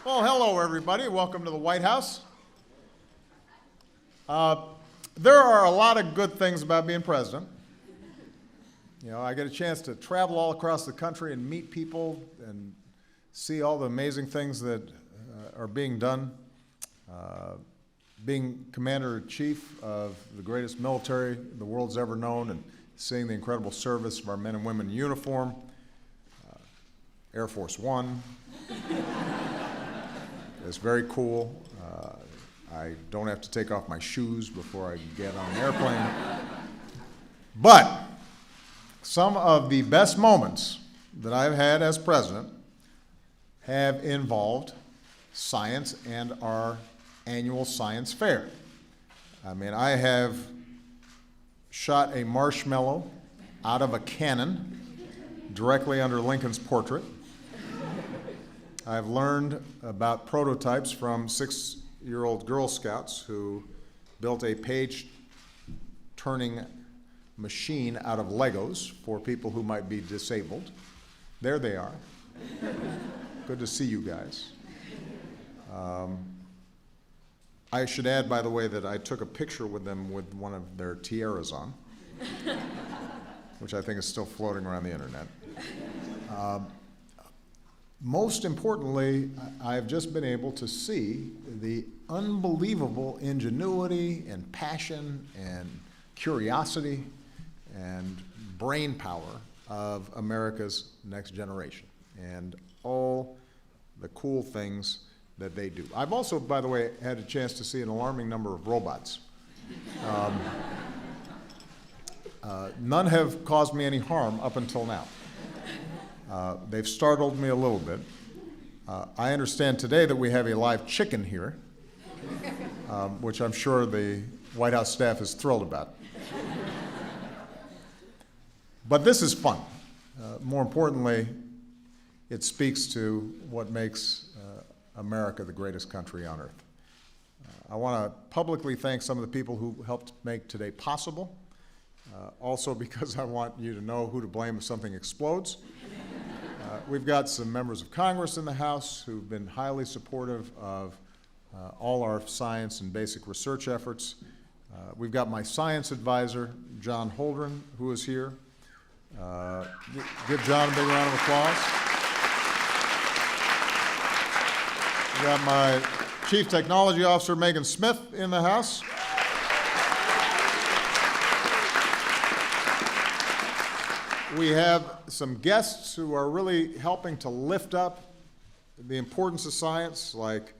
Well, hello, everybody. Welcome to the White House. There are a lot of good things about being president. You know, I get a chance to travel all across the country and meet people and see all the amazing things that are being done. Being Commander-in-Chief of the greatest military the world's ever known and seeing the incredible service of our men and women in uniform. Air Force One. It's very cool. I don't have to take off my shoes before I get on an airplane. But some of the best moments that I've had as president have involved science and our annual science fair. I mean, I have shot a marshmallow out of a cannon directly under Lincoln's portrait. I've learned about prototypes from 6-year-old Girl Scouts who built a page-turning machine out of Legos for people who might be disabled. There they are. Good to see you guys. I should add, by the way, that I took a picture with them with one of their tiaras on, which I think is still floating around the internet. Most importantly, I've just been able to see the unbelievable ingenuity and passion and curiosity and brain power of America's next generation and all the cool things that they do. I've also, by the way, had a chance to see an alarming number of robots. None have caused me any harm up until now. They've startled me a little bit. I understand today that we have a live chicken here, which I'm sure the White House staff is thrilled about. But this is fun. More importantly, it speaks to what makes America the greatest country on earth. I want to publicly thank some of the people who helped make today possible. Also because I want you to know who to blame if something explodes. We've got some members of Congress in the House who've been highly supportive of all our science and basic research efforts. We've got my science advisor, John Holdren, who is here. Give John a big round of applause. We've got my Chief Technology Officer, Megan Smith, in the House. We have some guests who are really helping to lift up the importance of science, like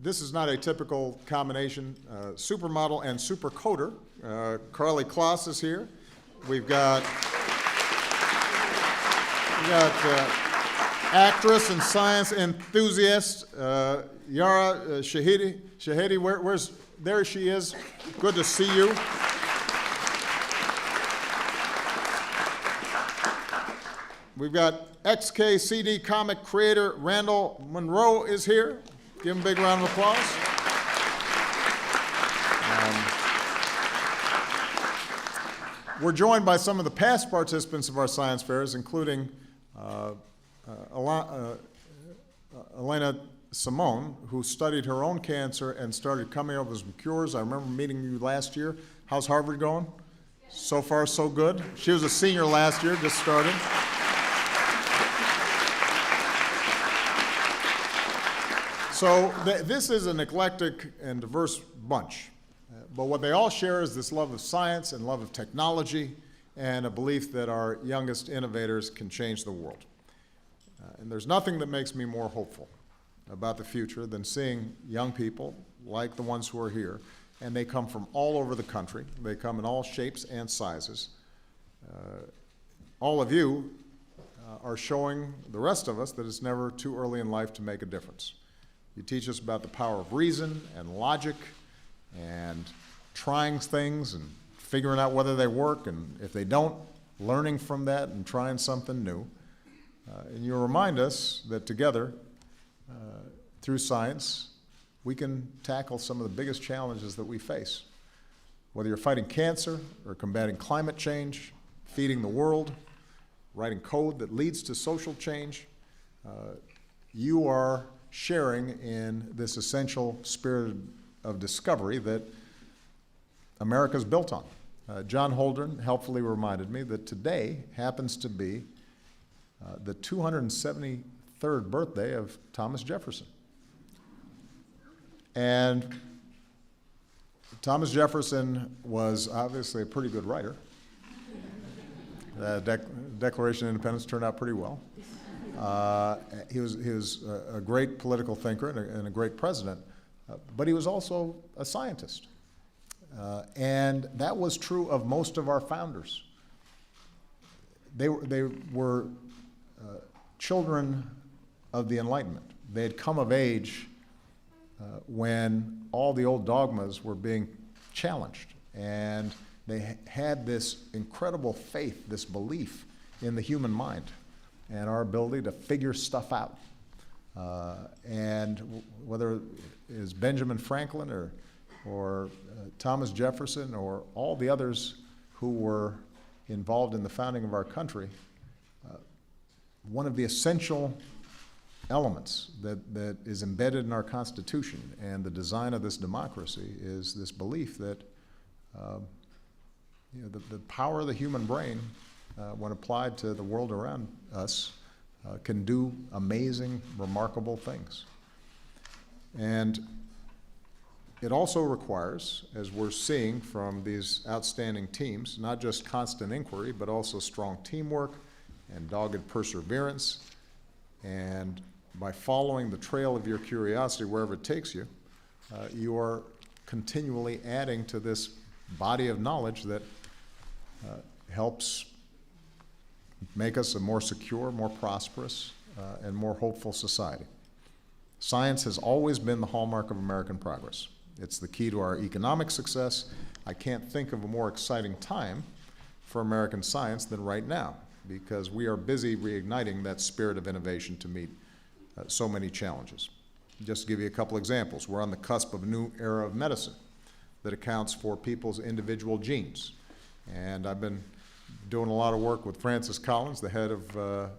this is not a typical combination, supermodel and supercoder. Carly Kloss is here. We've got actress and science enthusiast Yara Shahidi. There she is. Good to see you. We've got XKCD comic creator Randall Monroe is here. Give him a big round of applause. We're joined by some of the past participants of our science fairs, including Elena Simone, who studied her own cancer and started coming up with some cures. I remember meeting you last year. How's Harvard going? So far, so good. She was a senior last year, just started. So this is an eclectic and diverse bunch, but what they all share is this love of science and love of technology and a belief that our youngest innovators can change the world. And there's nothing that makes me more hopeful about the future than seeing young people like the ones who are here, and they come from all over the country. They come in all shapes and sizes. All of you are showing the rest of us that it's never too early in life to make a difference. You teach us about the power of reason and logic and trying things and figuring out whether they work, and if they don't, learning from that and trying something new. And you remind us that together, through science, we can tackle some of the biggest challenges that we face. Whether you're fighting cancer or combating climate change, feeding the world, writing code that leads to social change, you are sharing in this essential spirit of discovery that America's built on. John Holdren helpfully reminded me that today happens to be the 273rd birthday of Thomas Jefferson. And Thomas Jefferson was obviously a pretty good writer. The Declaration of Independence turned out pretty well. He was a great political thinker and a great president, but he was also a scientist. And that was true of most of our founders. They were children of the Enlightenment. They had come of age when all the old dogmas were being challenged, and they had this incredible faith, this belief in the human mind and our ability to figure stuff out. And whether it is Benjamin Franklin or Thomas Jefferson or all the others who were involved in the founding of our country, one of the essential elements that is embedded in our Constitution and the design of this democracy is this belief that the power of the human brain, when applied to the world around us, can do amazing, remarkable things. And it also requires, as we're seeing from these outstanding teams, not just constant inquiry, but also strong teamwork and dogged perseverance. And by following the trail of your curiosity wherever it takes you, you are continually adding to this body of knowledge that helps make us a more secure, more prosperous, and more hopeful society. Science has always been the hallmark of American progress. It's the key to our economic success. I can't think of a more exciting time for American science than right now, because we are busy reigniting that spirit of innovation to meet so many challenges. Just to give you a couple examples, we're on the cusp of a new era of medicine that accounts for people's individual genes. And I've been doing a lot of work with Francis Collins, the head of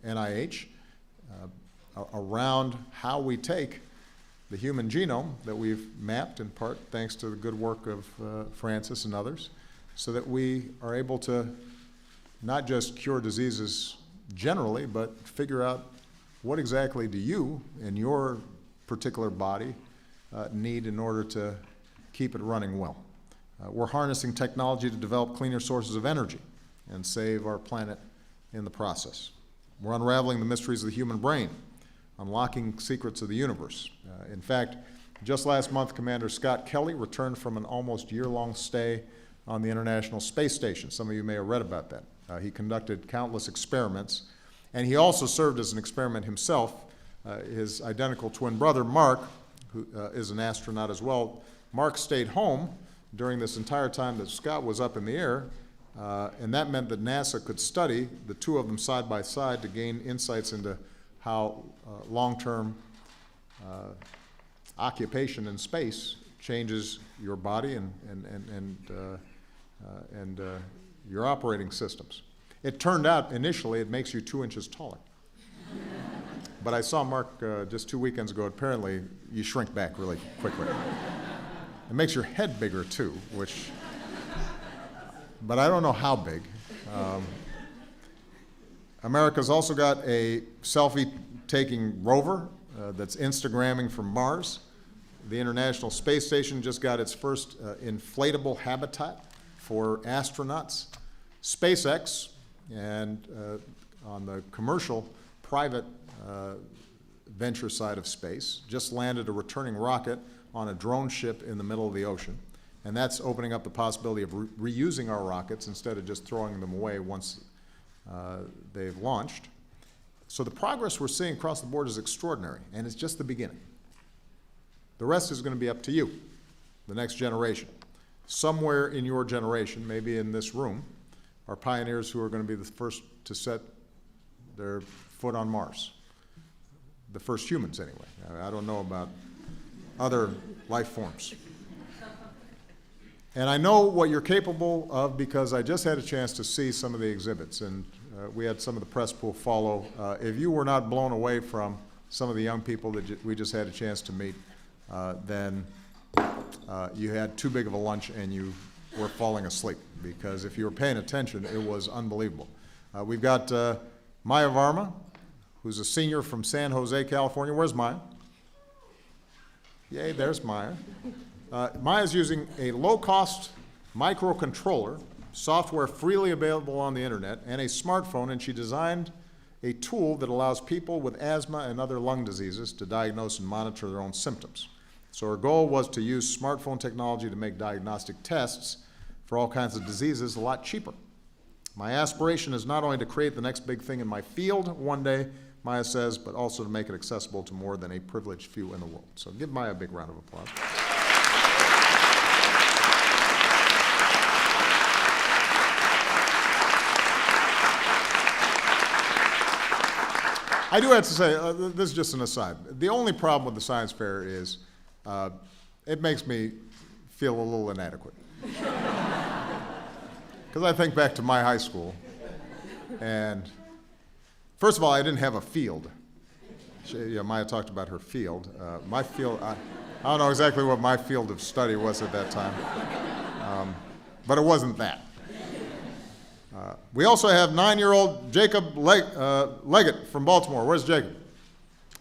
NIH, around how we take the human genome that we've mapped, in part thanks to the good work of Francis and others, so that we are able to not just cure diseases generally, but figure out what exactly do you in your particular body need in order to keep it running well. We're harnessing technology to develop cleaner sources of energy and save our planet in the process. We're unraveling the mysteries of the human brain, unlocking secrets of the universe. In fact, just last month, Commander Scott Kelly returned from an almost year-long stay on the International Space Station. Some of you may have read about that. He conducted countless experiments, and he also served as an experiment himself. His identical twin brother, Mark, who is an astronaut as well, Mark stayed home during this entire time that Scott was up in the air, and that meant that NASA could study the two of them side by side to gain insights into how long-term occupation in space changes your body and your operating systems. It turned out initially it makes you 2 inches taller. But I saw Mark just 2 weekends ago. Apparently you shrink back really quickly. It makes your head bigger too, but I don't know how big. America's also got a selfie-taking rover that's Instagramming from Mars. The International Space Station just got its first inflatable habitat for astronauts. SpaceX, and on the commercial private venture side of space, just landed a returning rocket on a drone ship in the middle of the ocean. And that's opening up the possibility of reusing our rockets instead of just throwing them away once they've launched. So the progress we're seeing across the board is extraordinary, and it's just the beginning. The rest is going to be up to you, the next generation. Somewhere in your generation, maybe in this room, are pioneers who are going to be the first to set their foot on Mars. The first humans, anyway. I don't know about other life forms. And I know what you're capable of because I just had a chance to see some of the exhibits, and we had some of the press pool follow. If you were not blown away from some of the young people that we just had a chance to meet, then you had too big of a lunch and you were falling asleep, because if you were paying attention, it was unbelievable. We've got Maya Varma, who's a senior from San Jose, California. Where's Maya? Yay, there's Maya. Maya's using a low-cost microcontroller, software freely available on the internet, and a smartphone, and she designed a tool that allows people with asthma and other lung diseases to diagnose and monitor their own symptoms. So her goal was to use smartphone technology to make diagnostic tests for all kinds of diseases a lot cheaper. My aspiration is not only to create the next big thing in my field one day, Maya says, but also to make it accessible to more than a privileged few in the world. So give Maya a big round of applause. I do have to say, this is just an aside. The only problem with the science fair is it makes me feel a little inadequate. Because I think back to my high school, and first of all, I didn't have a field. Maya talked about her field. My field, I don't know exactly what my field of study was at that time, but it wasn't that. We also have 9-year-old Jacob Leggett from Baltimore. Where's Jacob?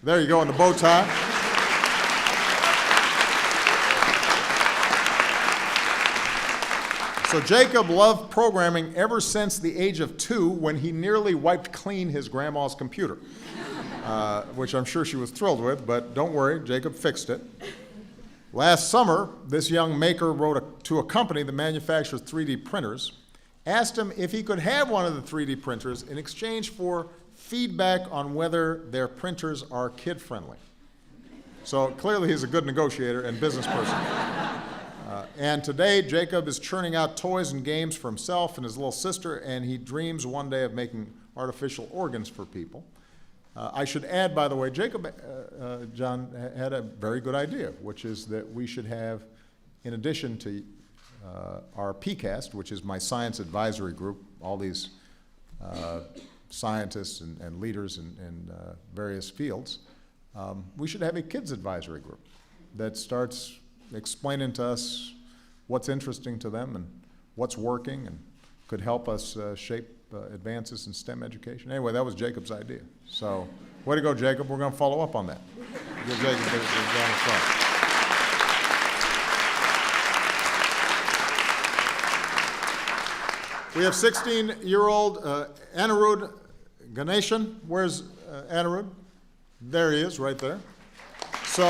There you go, in the bow tie. So Jacob loved programming ever since the age of 2, when he nearly wiped clean his grandma's computer, which I'm sure she was thrilled with, but don't worry, Jacob fixed it. Last summer, this young maker wrote to a company that manufactures 3D printers, asked him if he could have one of the 3D printers in exchange for feedback on whether their printers are kid-friendly. So clearly he's a good negotiator and business person. And today, Jacob is churning out toys and games for himself and his little sister, and he dreams one day of making artificial organs for people. I should add, by the way, Jacob, John, had a very good idea, which is that we should have, in addition to our PCAST, which is my science advisory group, all these scientists and leaders in various fields, we should have a kids advisory group that starts explaining to us what's interesting to them and what's working and could help us shape advances in STEM education. Anyway, that was Jacob's idea. So, way to go, Jacob. We're going to follow up on that. Give Jacob a round of applause. We have 16-year-old Anirudh Ganeshan. Where's Anirudh? There he is, right there. So,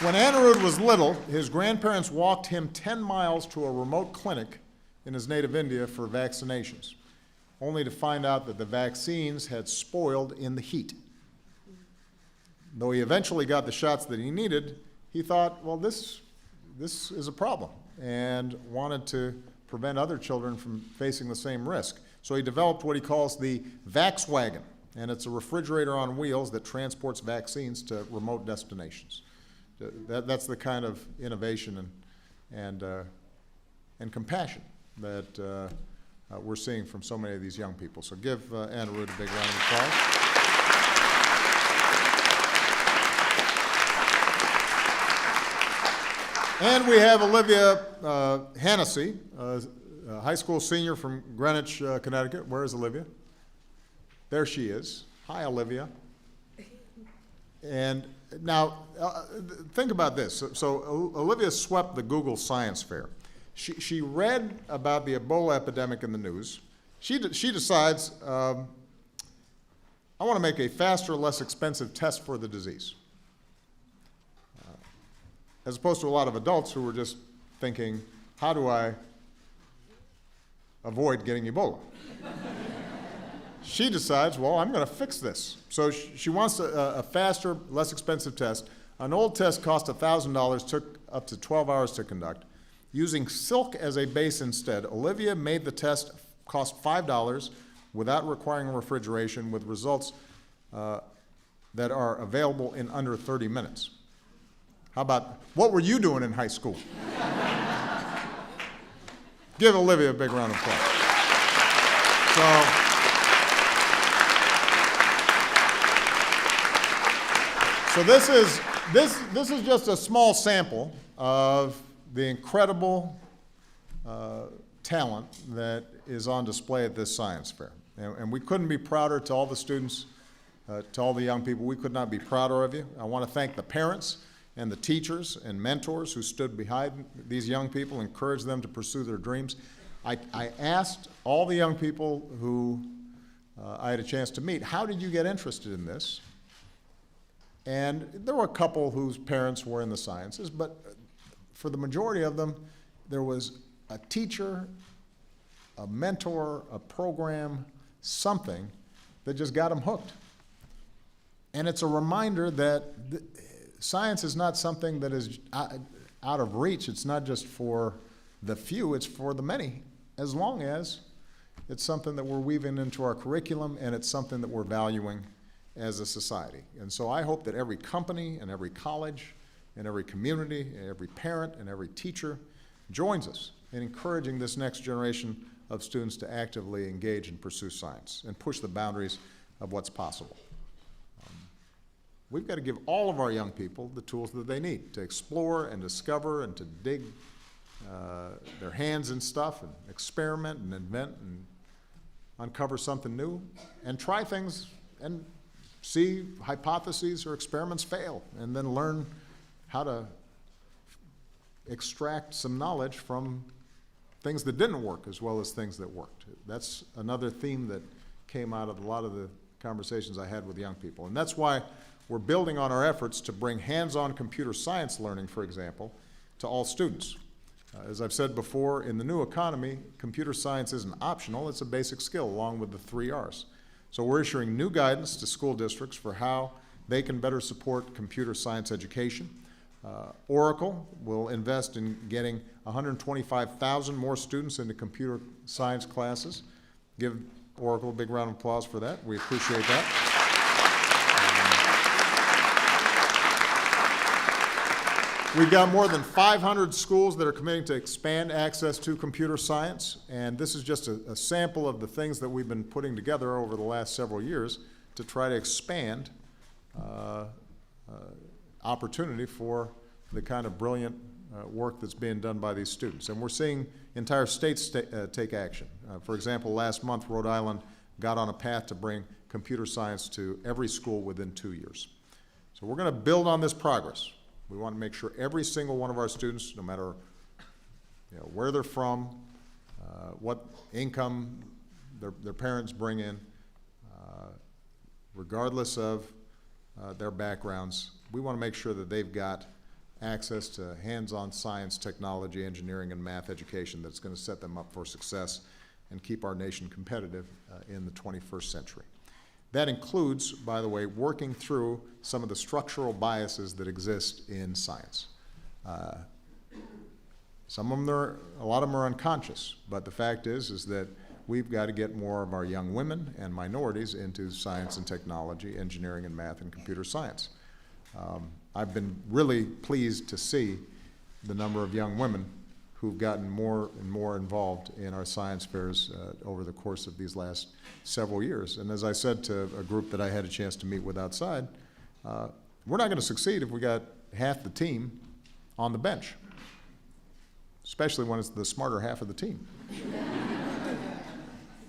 when Anirudh was little, his grandparents walked him 10 miles to a remote clinic in his native India for vaccinations, only to find out that the vaccines had spoiled in the heat. Though he eventually got the shots that he needed, he thought, well, this is a problem, and wanted to prevent other children from facing the same risk. So he developed what he calls the Vax Wagon, and it's a refrigerator on wheels that transports vaccines to remote destinations. That's the kind of innovation and compassion that we're seeing from so many of these young people. So give Anirudh a big round of applause. And we have Olivia Hennessy, a high school senior from Greenwich, Connecticut. Where is Olivia? There she is. Hi, Olivia. And now, think about this. So Olivia swept the Google Science Fair. She read about the Ebola epidemic in the news. She decides, I want to make a faster, less expensive test for the disease. As opposed to a lot of adults who were just thinking, how do I avoid getting Ebola? She decides, well, I'm going to fix this. So she wants a faster, less expensive test. An old test cost $1,000, took up to 12 hours to conduct. Using silk as a base instead, Olivia made the test cost $5 without requiring refrigeration, with results that are available in under 30 minutes. How about, what were you doing in high school? Give Olivia a big round of applause. So, So this is just a small sample of the incredible talent that is on display at this science fair. And we couldn't be prouder. To all the students, to all the young people, we could not be prouder of you. I want to thank the parents and the teachers and mentors who stood behind these young people, encouraged them to pursue their dreams. I asked all the young people who I had a chance to meet, how did you get interested in this? And there were a couple whose parents were in the sciences, but for the majority of them, there was a teacher, a mentor, a program, something that just got them hooked. And it's a reminder that science is not something that is out of reach. It's not just for the few, it's for the many, as long as it's something that we're weaving into our curriculum and it's something that we're valuing as a society. And so I hope that every company and every college and every community and every parent and every teacher joins us in encouraging this next generation of students to actively engage and pursue science and push the boundaries of what's possible. We've got to give all of our young people the tools that they need to explore and discover and to dig their hands in stuff and experiment and invent and uncover something new and try things and see hypotheses or experiments fail and then learn how to extract some knowledge from things that didn't work as well as things that worked. That's another theme that came out of a lot of the conversations I had with young people. And that's why we're building on our efforts to bring hands-on computer science learning, for example, to all students. As I've said before, in the new economy, computer science isn't optional, it's a basic skill along with the 3 R's. So we're issuing new guidance to school districts for how they can better support computer science education. Oracle will invest in getting 125,000 more students into computer science classes. Give Oracle a big round of applause for that. We appreciate that. We've got more than 500 schools that are committing to expand access to computer science, and this is just a sample of the things that we've been putting together over the last several years to try to expand opportunity for the kind of brilliant work that's being done by these students. And we're seeing entire states take action. For example, last month, Rhode Island got on a path to bring computer science to every school within 2 years. So we're going to build on this progress. We want to make sure every single one of our students, no matter where they're from, what income their parents bring in, regardless of their backgrounds, we want to make sure that they've got access to hands-on science, technology, engineering, and math education that's going to set them up for success and keep our nation competitive in the 21st century. That includes, by the way, working through some of the structural biases that exist in science. A lot of them are unconscious, but the fact is that we've got to get more of our young women and minorities into science and technology, engineering and math, and computer science. I've been really pleased to see the number of young women who've gotten more and more involved in our science fairs over the course of these last several years. And as I said to a group that I had a chance to meet with outside, we're not going to succeed if we got half the team on the bench, especially when it's the smarter half of the team.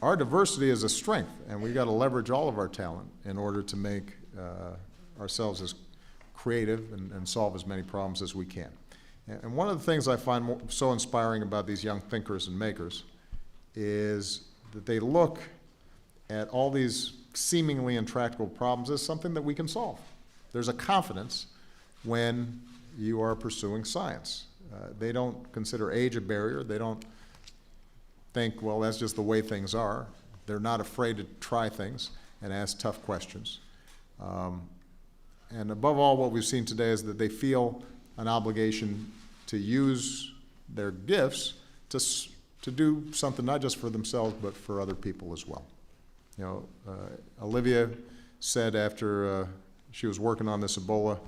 Our diversity is a strength, and we've got to leverage all of our talent in order to make ourselves as creative and solve as many problems as we can. And one of the things I find so inspiring about these young thinkers and makers is that they look at all these seemingly intractable problems as something that we can solve. There's a confidence when you are pursuing science. They don't consider age a barrier. They don't think, well, that's just the way things are. They're not afraid to try things and ask tough questions. And above all, what we've seen today is that they feel an obligation to use their gifts to do something not just for themselves, but for other people as well. Olivia said after she was working on this Ebola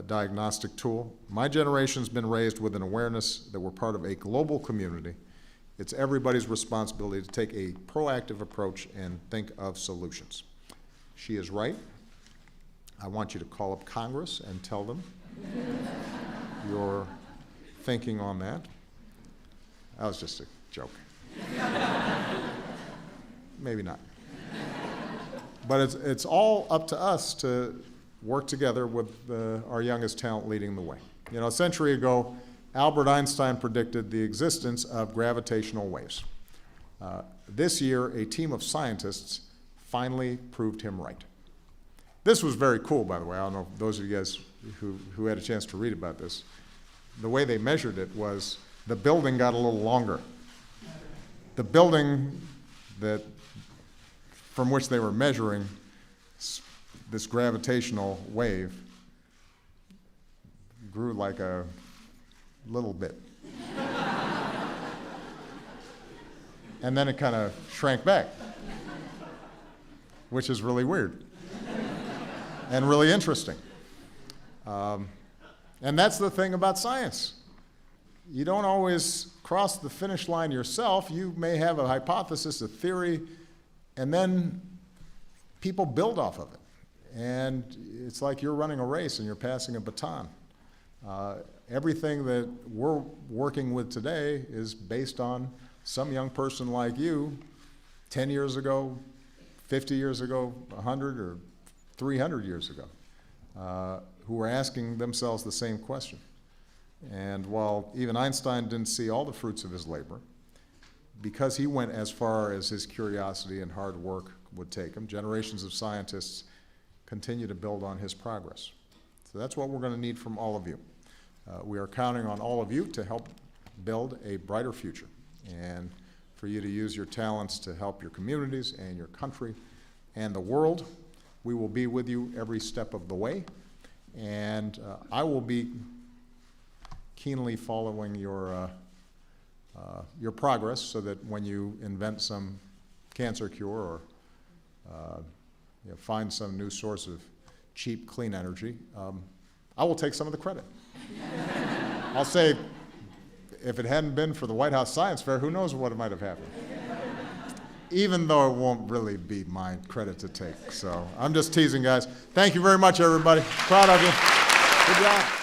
diagnostic tool, "My generation's been raised with an awareness that we're part of a global community. It's everybody's responsibility to take a proactive approach and think of solutions." She is right. I want you to call up Congress and tell them your thinking on that. That was just a joke. Maybe not. But it's all up to us to work together with our youngest talent leading the way. You know, a century ago, Albert Einstein predicted the existence of gravitational waves. This year, a team of scientists finally proved him right. This was very cool, by the way. I don't know if those of you guys who had a chance to read about this. The way they measured it was the building got a little longer. The building from which they were measuring this gravitational wave grew like a little bit. And then it kind of shrank back, which is really weird and really interesting. And that's the thing about science. You don't always cross the finish line yourself. You may have a hypothesis, a theory, and then people build off of it. And it's like you're running a race and you're passing a baton. Everything that we're working with today is based on some young person like you 10 years ago, 50 years ago, 100 or 300 years ago, who were asking themselves the same question. And while even Einstein didn't see all the fruits of his labor, because he went as far as his curiosity and hard work would take him, generations of scientists continue to build on his progress. So that's what we're going to need from all of you. We are counting on all of you to help build a brighter future and for you to use your talents to help your communities and your country and the world. We will be with you every step of the way, and I will be keenly following your progress so that when you invent some cancer cure or find some new source of cheap, clean energy, I will take some of the credit. I'll say, if it hadn't been for the White House Science Fair, who knows what might have happened. Even though it won't really be my credit to take. So I'm just teasing, guys. Thank you very much, everybody. Proud of you. Good job.